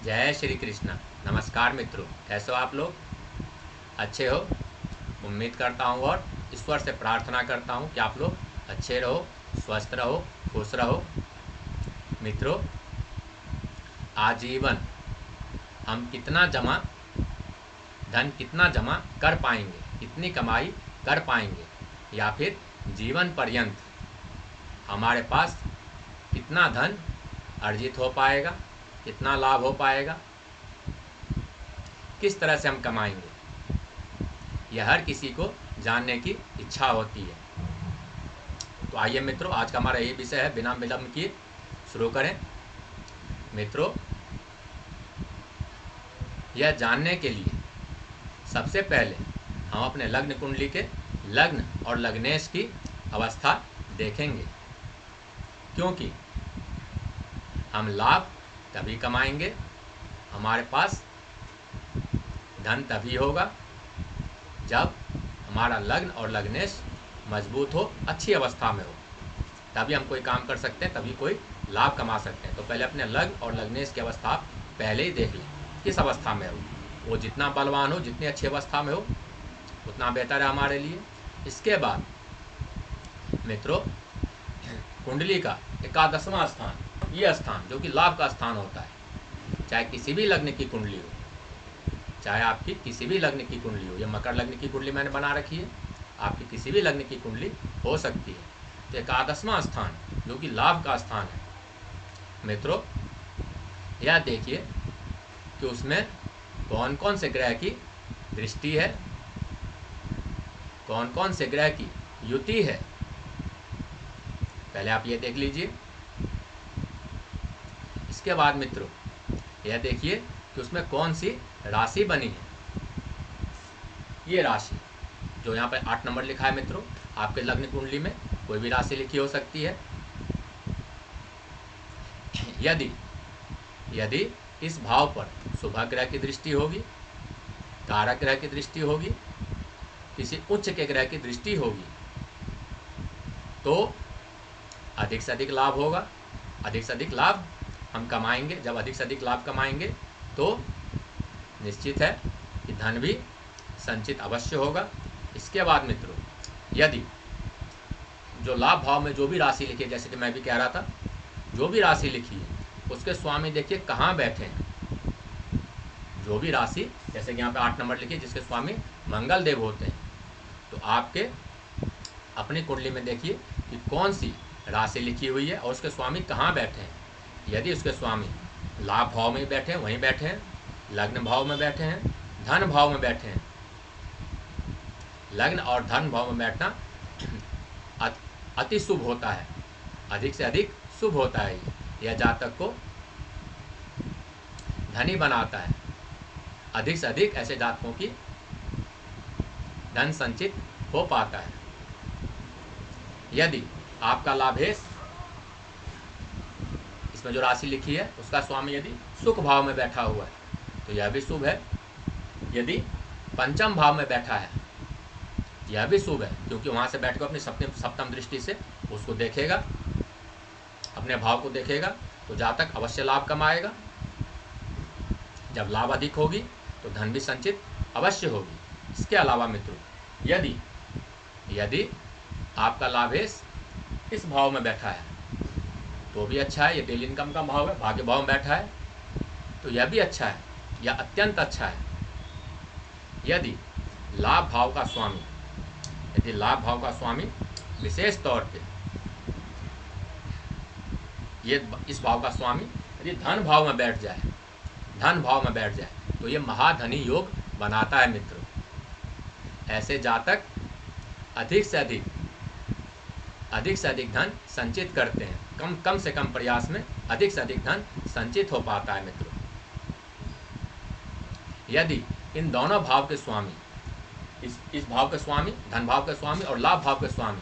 जय श्री कृष्ण। नमस्कार मित्रों, कैसे हो आप लोग? अच्छे हो? उम्मीद करता हूँ और ईश्वर से प्रार्थना करता हूँ कि आप लोग अच्छे रहो, स्वस्थ रहो, खुश रहो। मित्रों, आजीवन हम धन कितना जमा कर पाएंगे, कितनी कमाई कर पाएंगे, या फिर जीवन पर्यंत हमारे पास कितना धन अर्जित हो पाएगा, कितना लाभ हो पाएगा, किस तरह से हम कमाएंगे, यह हर किसी को जानने की इच्छा होती है। तो आइए मित्रों, आज का हमारा ये विषय है, बिना विलंब किए शुरू करें। मित्रों, यह जानने के लिए सबसे पहले हम अपने लग्न कुंडली के लग्न और लग्नेश की अवस्था देखेंगे, क्योंकि हम लाभ तभी कमाएंगे, हमारे पास धन तभी होगा जब हमारा लग्न और लग्नेश मजबूत हो, अच्छी अवस्था में हो, तभी हम कोई काम कर सकते हैं, तभी कोई लाभ कमा सकते हैं। तो पहले अपने लग्न और लग्नेश की अवस्था आप पहले ही देख लें, किस अवस्था में हो। वो जितना बलवान हो, जितनी अच्छी अवस्था में हो, उतना बेहतर है हमारे लिए। इसके बाद मित्रों, कुंडली का 11वां स्थान, ये स्थान जो कि लाभ का स्थान होता है, चाहे किसी भी लग्न की कुंडली हो, चाहे आपकी किसी भी लग्न की कुंडली हो, या मकर लग्न की कुंडली मैंने बना रखी है, आपकी किसी भी लग्न की कुंडली हो सकती है। तो 11वां स्थान जो कि लाभ का स्थान है मित्रों, यह देखिए कि उसमें कौन कौन से ग्रह की दृष्टि है, कौन कौन से ग्रह की युति है, पहले आप ये देख लीजिए। इसके बाद मित्रों, यह देखिए कि उसमें कौन सी राशि बनी है। ये राशि जो यहाँ पर 8 नंबर लिखा है मित्रों, आपके लग्न कुंडली में कोई भी राशि लिखी हो सकती है। यदि इस भाव पर शुभ ग्रह की दृष्टि होगी, कारक ग्रह की दृष्टि होगी, किसी उच्च के ग्रह की दृष्टि होगी, तो अधिक से अधिक लाभ होगा, अधिक से अधिक लाभ हम कमाएंगे। जब अधिक से अधिक लाभ कमाएंगे तो निश्चित है कि धन भी संचित अवश्य होगा। इसके बाद मित्रों, यदि जो लाभ भाव में जो भी राशि लिखी है, जैसे कि मैं भी कह रहा था, जो भी राशि लिखी है उसके स्वामी देखिए कहाँ बैठे हैं। जो भी राशि, जैसे कि यहाँ पे 8 नंबर लिखी है, जिसके स्वामी मंगल देव होते हैं, तो आपके अपनी कुंडली में देखिए कि कौन सी राशि लिखी हुई है और उसके स्वामी कहाँ बैठे हैं। यदि उसके स्वामी लाभ भाव में बैठे हैं, वहीं बैठे हैं, लग्न भाव में बैठे हैं, धन भाव में बैठे हैं, लग्न और धन भाव में बैठना अति शुभ होता है, अधिक से अधिक शुभ होता है। यह जातक को धनी बनाता है। अधिक से अधिक ऐसे जातकों की धन संचित हो पाता है। यदि आपका लाभेश, इसमें जो राशि लिखी है उसका स्वामी यदि सुख भाव में बैठा हुआ है तो यह भी शुभ है। यदि पंचम भाव में बैठा है यह भी शुभ है, क्योंकि वहाँ से बैठकर अपनी सप्तम दृष्टि से उसको देखेगा, अपने भाव को देखेगा, तो जातक अवश्य लाभ कमाएगा। जब लाभ अधिक होगी तो धन भी संचित अवश्य होगी। इसके अलावा मित्रों, यदि आपका लाभेश इस भाव में बैठा है तो भी अच्छा है। ये डेली इनकम का भाव है, भाग्य भाव में बैठा है तो यह भी अच्छा है, यह अत्यंत अच्छा है। यदि लाभ भाव का स्वामी विशेष तौर पे इस भाव का स्वामी यदि धन भाव में बैठ जाए, तो ये महाधनी योग बनाता है मित्रों। ऐसे जातक अधिक से अधिक धन संचित करते हैं। कम से कम प्रयास में अधिक से अधिक धन संचित हो पाता है मित्रों। यदि इन दोनों भाव के स्वामी, इस भाव के स्वामी, धन भाव के स्वामी और लाभ भाव के स्वामी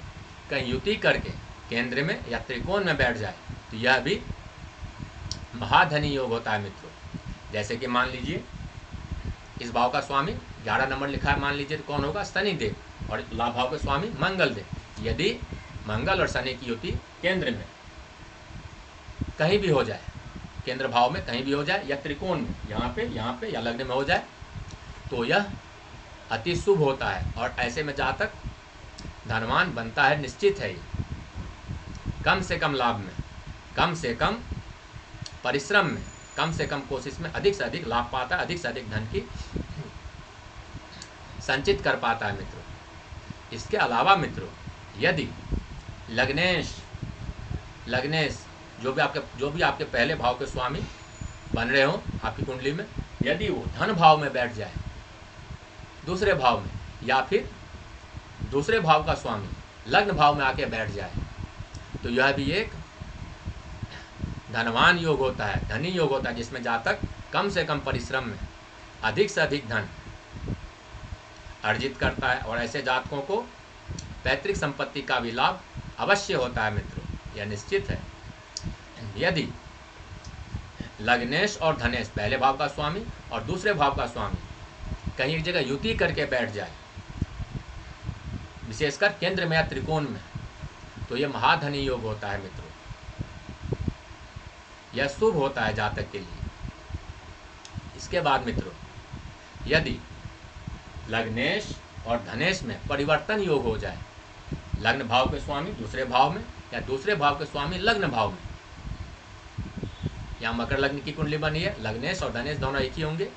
कहीं युति करके केंद्र में या त्रिकोण में बैठ जाए तो यह भी महाधनी योग होता है मित्रों। जैसे कि मान लीजिए इस भाव का स्वामी 11 नंबर लिखा है, मान लीजिए तो कौन होगा? शनि देव, और लाभ भाव के स्वामी मंगल देव। यदि मंगल और शनि की युति केंद्र में कहीं भी हो जाए केंद्र भाव में कहीं भी हो जाए या त्रिकोण में, यहाँ पे या लग्न में हो जाए तो यह अति शुभ होता है। और ऐसे में जातक धनवान बनता है, निश्चित है। ये कम से कम लाभ में, कम से कम परिश्रम में, कम से कम कोशिश में अधिक से अधिक लाभ पाता है, अधिक से अधिक धन की संचित कर पाता है मित्रों। इसके अलावा मित्रों, यदि लग्नेश जो भी आपके पहले भाव के स्वामी बन रहे हो आपकी कुंडली में, यदि वो धन भाव में बैठ जाए, दूसरे भाव में, या फिर दूसरे भाव का स्वामी लग्न भाव में आके बैठ जाए, तो यह भी एक धनवान योग होता है, धनी योग होता है, जिसमें जातक कम से कम परिश्रम में अधिक से अधिक धन अर्जित करता है। और ऐसे जातकों को पैतृक संपत्ति का भी लाभ अवश्य होता है मित्रों, यह निश्चित है। यदि लग्नेश और धनेश पहले भाव का स्वामी और दूसरे भाव का स्वामी कहीं एक जगह युति करके बैठ जाए, विशेषकर केंद्र में या त्रिकोण में, तो यह महाधनी योग होता है मित्रों, यह शुभ होता है जातक के लिए। इसके बाद मित्रों, यदि लग्नेश और धनेश में परिवर्तन योग हो जाए, लग्न भाव के स्वामी दूसरे भाव में या दूसरे भाव के स्वामी लग्न भाव में, यहाँ मकर लग्न की कुंडली बनी है, लग्नेश और धनेश दोनों एक ही होंगे।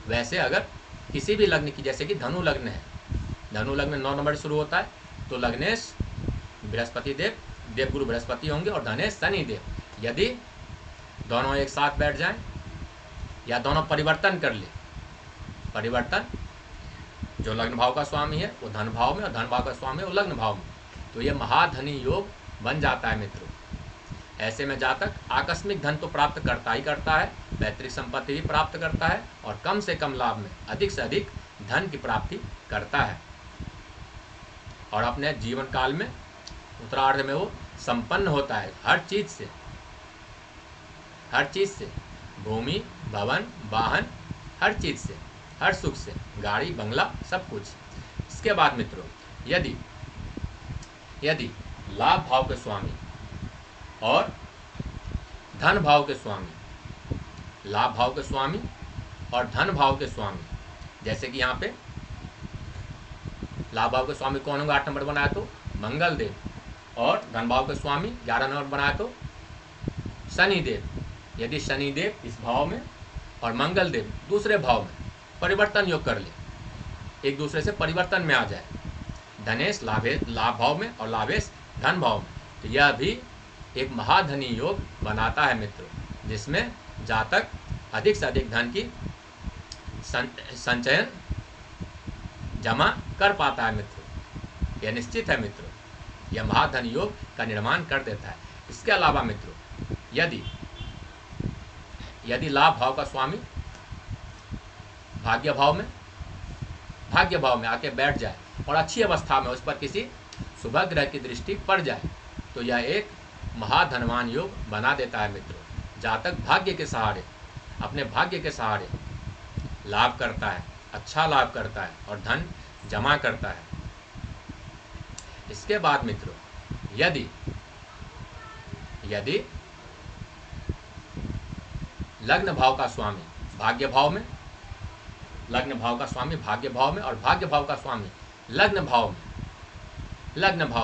वैसे अगर किसी भी लग्न की, जैसे कि धनु लग्न है, धनु लग्न 9 नंबर शुरू होता है, तो लग्नेश बृहस्पति देवगुरु बृहस्पति होंगे और धनेश शनि देव। यदि दोनों एक साथ बैठ जाएं या दोनों परिवर्तन कर ले, परिवर्तन, जो लग्न भाव का स्वामी है वो धन भाव में और धन भाव का स्वामी है वो लग्न भाव में, तो यह महाधनी योग बन जाता है मित्रों। ऐसे में जातक आकस्मिक धन तो प्राप्त करता ही करता है, पैतृक संपत्ति भी प्राप्त करता है और कम से कम लाभ में अधिक से अधिक धन की प्राप्ति करता है। और अपने जीवन काल में उत्तरार्ध में वो संपन्न होता है हर चीज से, भूमि, भवन, वाहन, हर चीज से, हर सुख से, गाड़ी, बंगला, सब कुछ। इसके बाद मित्रों, यदि लाभ भाव के स्वामी और धन भाव के स्वामी, लाभ भाव के स्वामी और धन भाव के स्वामी, जैसे कि यहाँ पे लाभ भाव के स्वामी कौन होगा 8 नंबर बनाया तो मंगल देव, और धन भाव के स्वामी 11 नंबर बनाया तो शनि देव। यदि शनि देव इस भाव में और मंगल देव दूसरे भाव में परिवर्तन योग कर ले, एक दूसरे से परिवर्तन में आ जाए, धनेश लाभ भाव में और लाभेश धन भाव में, तो यह भी एक महाधनी योग बनाता है मित्रों, जिसमें जातक अधिक से अधिक धन की संचयन जमा कर पाता है मित्रों। यह निश्चित है मित्रों, यह महाधन योग का निर्माण कर देता है। इसके अलावा मित्रों, यदि लाभ भाव का स्वामी भाग्य भाव में आके बैठ जाए और अच्छी अवस्था में उस पर किसी शुभ ग्रह की दृष्टि पड़ जाए, तो यह एक महाधनवान योग बना देता है मित्रों। जातक भाग्य के सहारे, अपने भाग्य के सहारे लाभ करता है, अच्छा लाभ करता है और धन जमा करता है। इसके बाद मित्रों, यदि लग्न भाव का स्वामी भाग्य भाव में, लग्न भाव का स्वामी भाग्य भाव में और भाग्य भाव का स्वामी लग्न भाव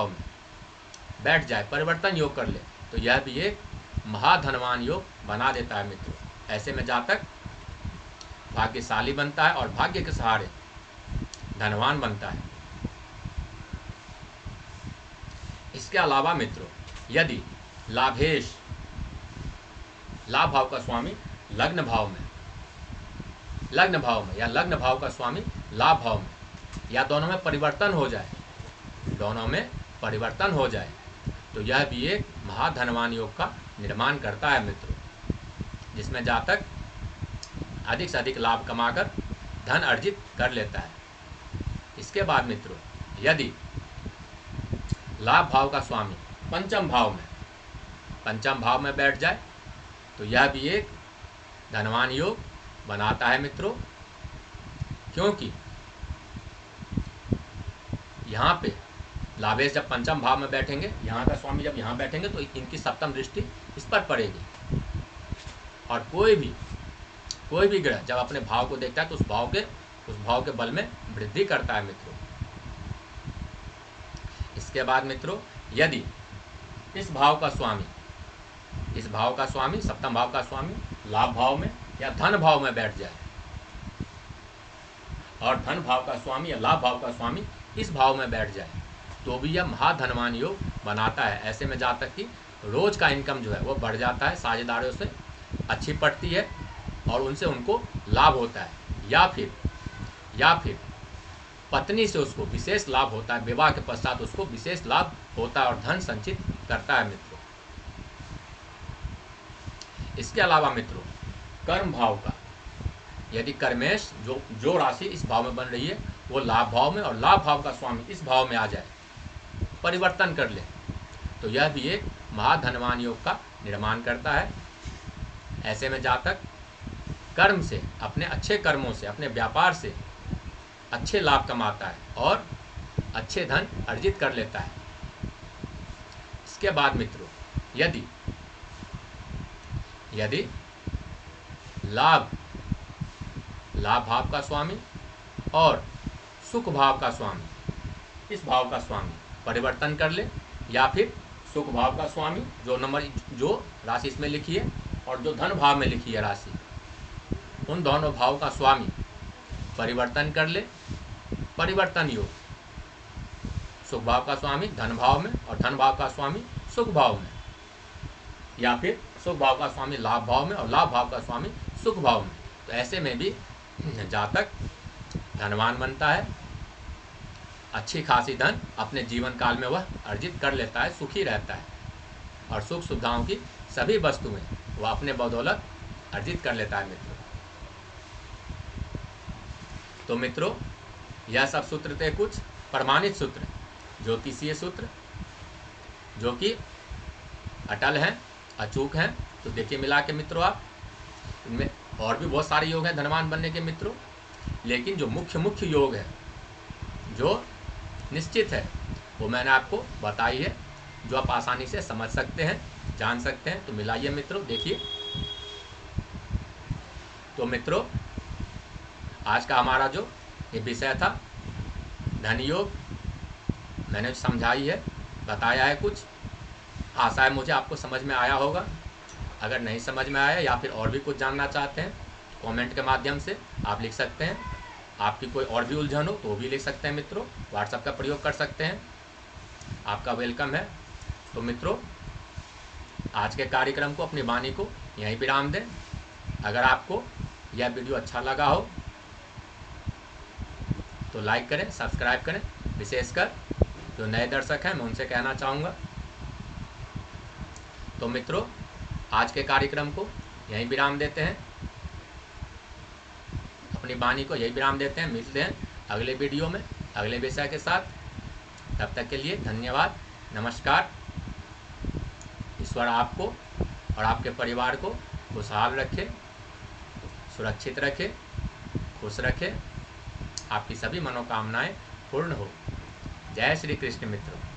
में बैठ जाए, परिवर्तन योग कर ले, तो यह भी एक महाधनवान योग बना देता है मित्रों। ऐसे में जातक भाग्यशाली बनता है और भाग्य के सहारे धनवान बनता है। इसके अलावा मित्रों, यदि लाभेश लाभ भाव का स्वामी लग्न भाव में या लग्न भाव का स्वामी लाभ भाव में या दोनों में परिवर्तन हो जाए, तो यह भी एक महाधनवान योग का निर्माण करता है मित्रों, जिसमें जातक अधिक से अधिक लाभ कमाकर धन अर्जित कर लेता है। इसके बाद मित्रों, यदि लाभ भाव का स्वामी पंचम भाव में बैठ जाए, तो यह भी एक धनवान योग बनाता है मित्रों, क्योंकि यहाँ पे लाभेश जब पंचम भाव में बैठेंगे, यहाँ का स्वामी जब यहाँ बैठेंगे, तो इनकी सप्तम दृष्टि इस पर पड़ेगी। और कोई भी ग्रह जब अपने भाव को देखता है तो उस भाव के बल में वृद्धि करता है मित्रों। इसके बाद मित्रों, यदि इस भाव का स्वामी सप्तम भाव का स्वामी लाभ भाव में या धन भाव में बैठ जाए और धन भाव का स्वामी या लाभ भाव का स्वामी इस भाव में बैठ जाए तो भी यह महाधनवान योग बनाता है। ऐसे में जहाँ तक कि रोज का इनकम जो है वो बढ़ जाता है, साझेदारों से अच्छी पड़ती है और उनसे उनको लाभ होता है, या फिर पत्नी से उसको विशेष लाभ होता है, विवाह के पश्चात उसको विशेष लाभ होता है और धन संचित करता है मित्रों। इसके अलावा मित्रों, कर्म भाव का यदि कर्मेश जो राशि इस भाव में बन रही है वो लाभ भाव में और लाभ भाव का स्वामी इस भाव में आ जाए, परिवर्तन कर ले, तो यह भी एक महाधनवान योग का निर्माण करता है। ऐसे में जहाँ तक कर्म से, अपने अच्छे कर्मों से, अपने व्यापार से अच्छे लाभ कमाता है और अच्छे धन अर्जित कर लेता है। इसके बाद मित्रों, यदि लाभ भाव का स्वामी और सुख भाव का स्वामी इस भाव का स्वामी परिवर्तन कर ले, या फिर सुख भाव का स्वामी जो राशि इसमें लिखी है और जो धन भाव में लिखी है राशि, उन दोनों भाव का स्वामी परिवर्तन कर ले, परिवर्तन योग, सुख भाव का स्वामी धन भाव में और धन भाव का स्वामी सुख भाव में, या फिर सुख भाव का स्वामी लाभ भाव में और लाभ भाव का स्वामी सुख भाव में। तो ऐसे में भी जातक धनवान बनता है, अच्छी खासी धन अपने जीवन काल में वह अर्जित कर लेता है, सुखी रहता है और सुख सुविधाओं की सभी वस्तुएं वह अपने बदौलत अर्जित कर लेता है मित्रों। तो मित्रों, यह सब सूत्र थे कुछ प्रमाणित सूत्र, ज्योतिषीय सूत्र जो कि अटल हैं, अचूक हैं। तो देखिए मिला के मित्रों, आप इनमें और भी बहुत सारे योग हैं धनवान बनने के मित्रों, लेकिन जो मुख्य योग है, जो निश्चित है, वो मैंने आपको बताई है, जो आप आसानी से समझ सकते हैं, जान सकते हैं। तो मिलाइए मित्रों, देखिए। तो मित्रों, आज का हमारा जो ये विषय था धन योग, मैंने समझाई है, बताया है कुछ। आशा है मुझे आपको समझ में आया होगा। अगर नहीं समझ में आया या फिर और भी कुछ जानना चाहते हैं तो कमेंट के माध्यम से आप लिख सकते हैं। आपकी कोई और भी उलझन हो तो वो भी लिख सकते हैं मित्रों, व्हाट्सएप का प्रयोग कर सकते हैं, आपका वेलकम है। तो मित्रों, आज के कार्यक्रम को, अपनी वाणी को यहीं विराम दें। अगर आपको यह वीडियो अच्छा लगा हो तो लाइक करें, सब्सक्राइब करें। विशेषकर जो नए दर्शक हैं मैं उनसे कहना चाहूँगा। तो मित्रों, आज के कार्यक्रम को यहीं विराम देते हैं, अपनी वाणी को यही विराम देते हैं। मिलते हैं अगले वीडियो में अगले विषय के साथ। तब तक के लिए धन्यवाद, नमस्कार। ईश्वर आपको और आपके परिवार को खुशहाल रखे, सुरक्षित रखे, खुश रखे, आपकी सभी मनोकामनाएं पूर्ण हो। जय श्री कृष्ण मित्रों।